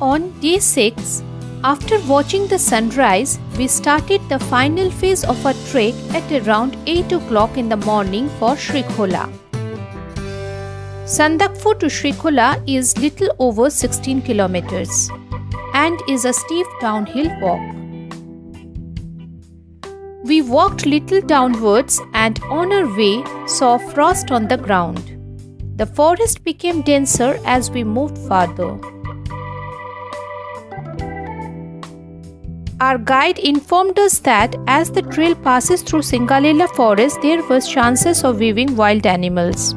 On day 6, after watching the sunrise, we started the final phase of our trek at around 8 o'clock in the morning for Srikhola. Sandakphu to Srikhola is little over 16 kilometers and is a steep downhill walk. We walked little downwards and on our way saw frost on the ground. The forest became denser as we moved farther. Our guide informed us that as the trail passes through Singalila forest, there was chances of viewing wild animals.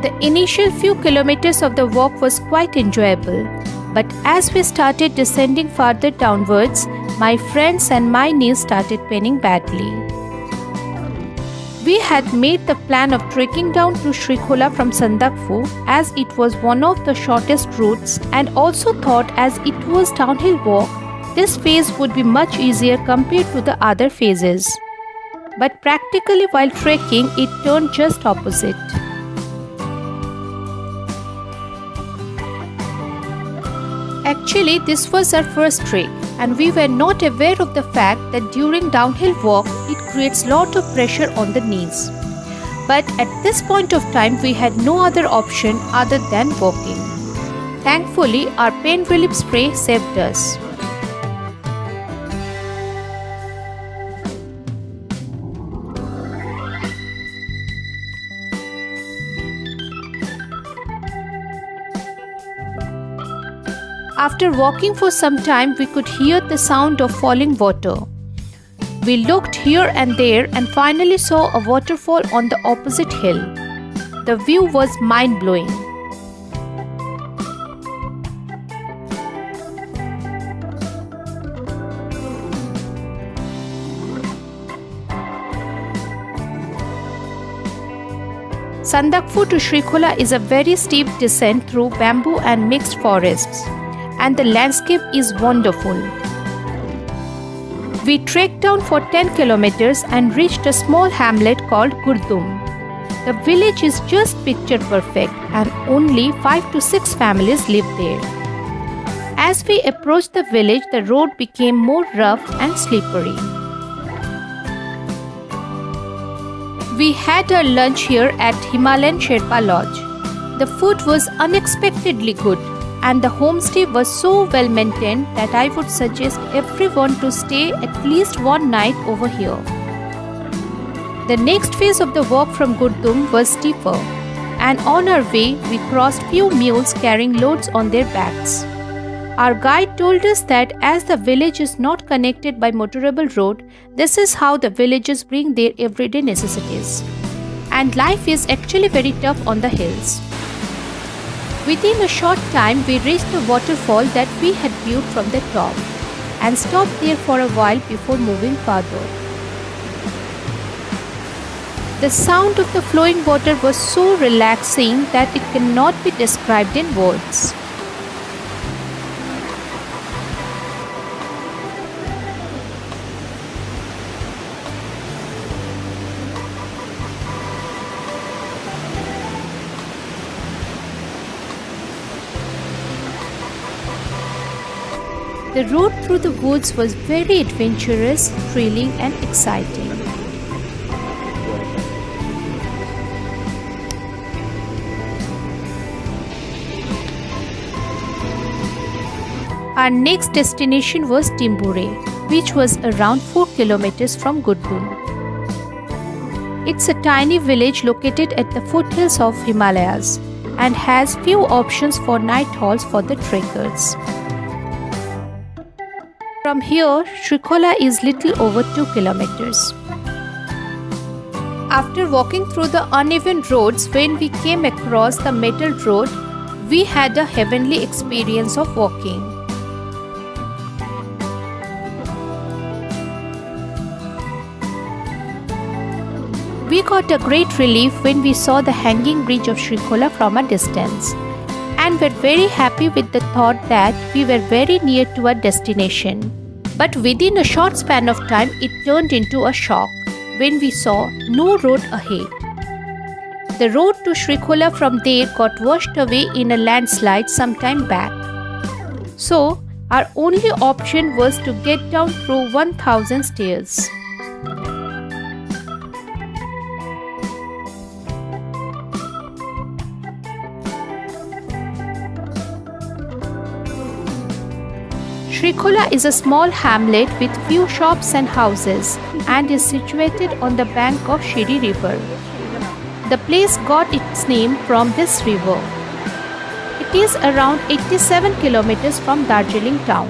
The initial few kilometers of the walk was quite enjoyable, but as we started descending farther downwards, my friends and my knees started paining badly. We had made the plan of trekking down to Srikhola from Sandakphu as it was one of the shortest routes, and also thought as it was downhill walk, this phase would be much easier compared to the other phases. But practically while trekking, it turned just opposite. Actually, this was our first trek, and we were not aware of the fact that during downhill walk, it creates lot of pressure on the knees. But at this point of time, we had no other option other than walking. Thankfully, our pain relief spray saved us. After walking for some time, we could hear the sound of falling water. We looked here and there and finally saw a waterfall on the opposite hill. The view was mind-blowing. Sandakphu to Srikhola is a very steep descent through bamboo and mixed forests, and the landscape is wonderful. We trekked down for 10 kilometers and reached a small hamlet called Gurdum. The village is just picture perfect and only 5 to 6 families live there. As we approached the village, the road became more rough and slippery. We had our lunch here at Himalayan Sherpa Lodge. The food was unexpectedly good, and the homestay was so well maintained that I would suggest everyone to stay at least one night over here. The next phase of the walk from Gurdum was steeper, and on our way we crossed few mules carrying loads on their backs. Our guide told us that as the village is not connected by motorable road, this is how the villagers bring their everyday necessities. And life is actually very tough on the hills. Within a short time, we reached the waterfall that we had viewed from the top and stopped there for a while before moving further. The sound of the flowing water was so relaxing that it cannot be described in words. The road through the woods was very adventurous, thrilling and exciting. Our next destination was Timbure, which was around 4 kilometers from Gurdum. It's a tiny village located at the foothills of Himalayas and has few options for night halts for the trekkers. From here, Srikhola is little over 2 kilometers. After walking through the uneven roads, when we came across the metal road, we had a heavenly experience of walking. We got a great relief when we saw the hanging bridge of Srikhola from a distance, and were very happy with the thought that we were very near to our destination. But within a short span of time, it turned into a shock when we saw no road ahead. The road to Srikhola from there got washed away in a landslide some time back. So, our only option was to get down through 1000 stairs. Srikhola is a small hamlet with few shops and houses and is situated on the bank of Shiri river. The place got its name from this river. It is around 87 kilometers from Darjeeling town.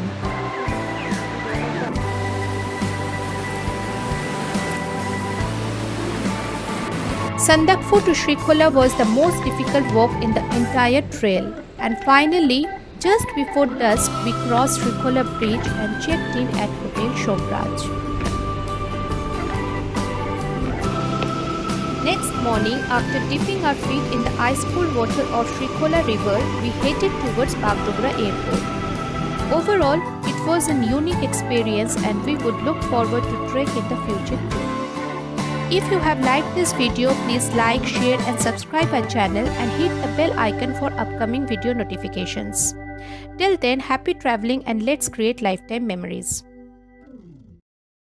Sandakphu to Srikhola was the most difficult walk in the entire trail, and finally, just before dusk, we crossed Srikhola bridge and checked in at Hotel Shovraj. Next morning, after dipping our feet in the ice-cold water of Srikhola river, we headed towards Bagdogra airport. Overall, it was a unique experience and we would look forward to trek in the future too. If you have liked this video, please like, share and subscribe our channel and hit the bell icon for upcoming video notifications. Till then, happy traveling and let's create lifetime memories.